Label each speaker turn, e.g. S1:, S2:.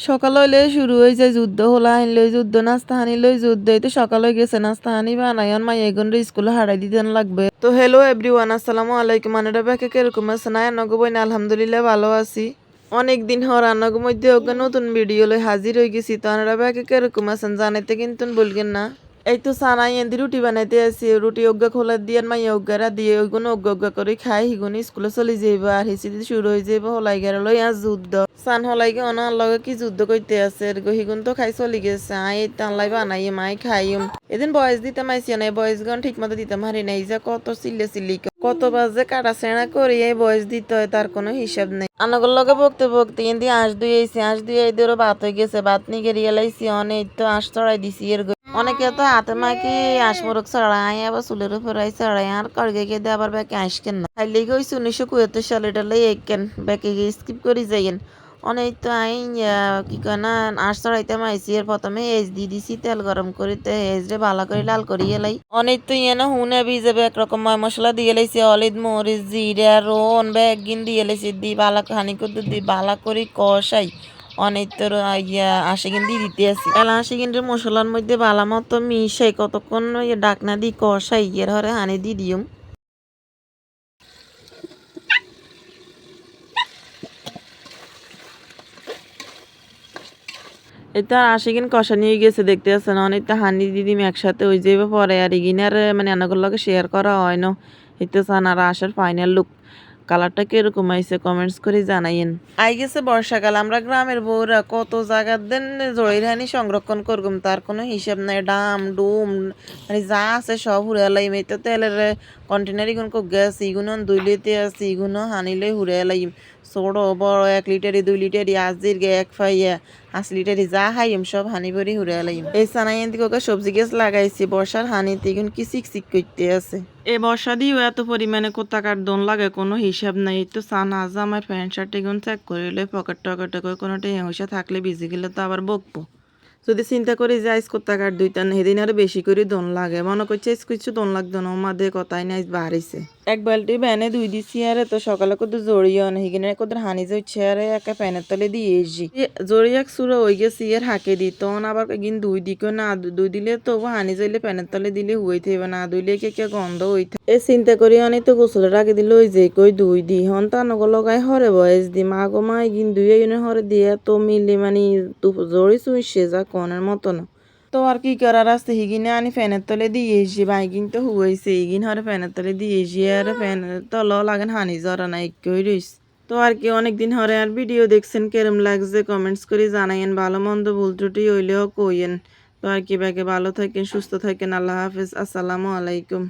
S1: সকাল হইলে শুরু হয়ে যায় যুদ্ধ হলা আইন লই যুদ্ধ নাস্তা হানি লই যুদ্ধ এই তো সকাল হয়ে গেছে নাস্তা হানি বানাইন মাই এগুন স্কুলে হারাই দিতেন লাগবে তো হ্যালো এভরিওয়ান আসসালামু আলাইকুম আনারা ব্যাকে কিরকম আছেন নগো বইন আলহামদুলিল্লাহ ভালো আছি অনেক দিন হওয়ার রান্নাগো মধ্যে ওকে নতুন ভিডিও লই হাজির হয়ে গেছি তো আনারা ব্যাকে কিরকম আছেন জানাইতে কিন্তু বলবেন না এই তো সানাই এন্দি রুটি বানাইতে আসি রুটি অজ্ঞা খোলা দিয়ে মাই অজ্ঞারা দিয়ে ওইগুলো অজ্ঞা করে খাই হিগুন স্কুলে চলে যাইব আর হিসি শুরু হয়ে যাইব হলাই গেলে লই আর যুদ্ধ সান হলাইকে অনার লগে কি যুদ্ধ করতে আছে হিগুন তো খাই চলি গেছে আই টানলাই বানাই মাই খাইম এদিন বয়স দিতে মাইছি না বয়স গান ঠিক মতো দিতাম হারি নাই যে কত চিল্লি কত বাজে কাটা সেনা করি এই বয়স দিতে হয় তার কোনো হিসাব নেই আনাগর লগে বকতে এদি আঁশ দুই এদেরও ভাত হয়ে গেছে ভাত নিয়ে গেরিয়ে লাইছি অনেক তো আঁশ চড়াই দিছি এর অনেকে তো হাতে মাকি আঁশ মোরগ চড়াই আবার চুলের উপরে চড়াই আর করগে গিয়ে দিয়ে আবার ব্যাকে আসকেন না খাইলেই গেছি 1974 সালে এটা লাই একেন ব্যাকে গিয়ে স্কিপ করে যাইয়েন অনেক তো আই কি কয় না আঁশ চড়াইতে মাইছি এর প্রথমে এজ দিয়ে দিছি তেল গরম করে এজ রে ভালো করে লাল করিয়ে লাই অনেক তো না হুনে ভিজাবে একরকম মশলা দিয়ে লাইছি হলুদ মরিচ জিরা রোন বেগিন দিয়ে লাইছি দি বালা হানি করে দি বালা করে কষাই অনেক তোর আশিগিন দিয়ে দিতে আসি এলা আশিগিনের মশলার মধ্যে বালা মতো মিশাই কতক্ষণ ডাকনা দি কষাই এর হরে হানি দি দিম এটা আশিগিন কষা নিয়ে গেছে দেখতে আছেন অনেকটা হানি দিদিম একসাথে ওই যে পরে আর ইগিনার মানে আনাগুলোকে শেয়ার করা হয় না এতে চান আর আসার ফাইনাল লুক কালারটা কিরকম আইছে কমেন্টস করে জানাইন আই গেছে বর্ষাকাল আমরা গ্রামের বউরা কত জায়গার দেন জড়িরানি সংরক্ষণ করগুম তার কোনো হিসাব নাই ডাম ডুম মানে যা আছে সব হুড়ে লাইম এই তো তেলের কন্টেনার ইগুন গ্যাস ইগুনো 2 লিটার আছে ইগুনো হানিলে হুড়ে লাইম ছোট বড় 1 লিটারি 2 লিটারি আজির গে এক ফাইয়া 5 লিটারি যা হাইম সব হানি ভরি হুড়ে লাইম এই সানাইন দিকে সবজি গাছ লাগাইছি বর্ষার হানিতে ইগুন কি চিক করতে আছে এ বর্ষা দিয়েও এত পরিমাণে কোথাকার দোন লাগে কোনো হিসাব নাই তো সান আজ আমার প্যান্ট শার্ট এগুন চেক করিলে পকেট টকেটে করে কোনোটা হইসা থাকলে ভিজে গেলে তো আবার বকবো যদি চিন্তা করি যে আইস কোথাকার দুইটা সেদিন আরো বেশি করে দোন লাগে মনে করছে কিছু দোন লাগতো না আমাদের কথাই নাই বাড়িছে এক বালতি ব্যানে দুই দিছি আরে তো সকালে কত জড়িয়ে অনেক হিগিনে কত হানি যাচ্ছে আরে একা প্যানের তলে দিয়ে এসছি জড়িয়ে সুরা হয়ে গেছি এর হাঁকে দিত আবার একদিন দুই দিকে না দুই দিলে তো হানি যাইলে প্যানের তলে দিলে হুই থাকবে না দুইলে কে গন্ধ হই এ চিন্তা করি অনেক তো গোসলে রাখি দিল ওই যে কই দুই দি হন তা নগো লগাই হরে বয়স দি মা গো মা এগিন দুই হরে দিয়ে তো মিলি মানে জড়ি চুইছে যা কনের মতো না তো আর কি করার আছে হিগিনে আনি ফ্যানের তলে দিয়ে এসি বাইকিন তো হুয়েছে ইগিন হরে ফ্যানের তলে দিয়ে এসি আর ফ্যানের তল লাগেন হানি জরা না একই রইছে তো আর কি অনেকদিন হরে আর ভিডিও দেখছেন কেরম লাগছে কমেন্টস করে জানাইন ভালো মন্দ ভুল ত্রুটি হইলেও কইয়েন তো আর কি ব্যাগে ভালো থাকেন সুস্থ থাকেন আল্লাহ হাফেজ আসসালামু আলাইকুম।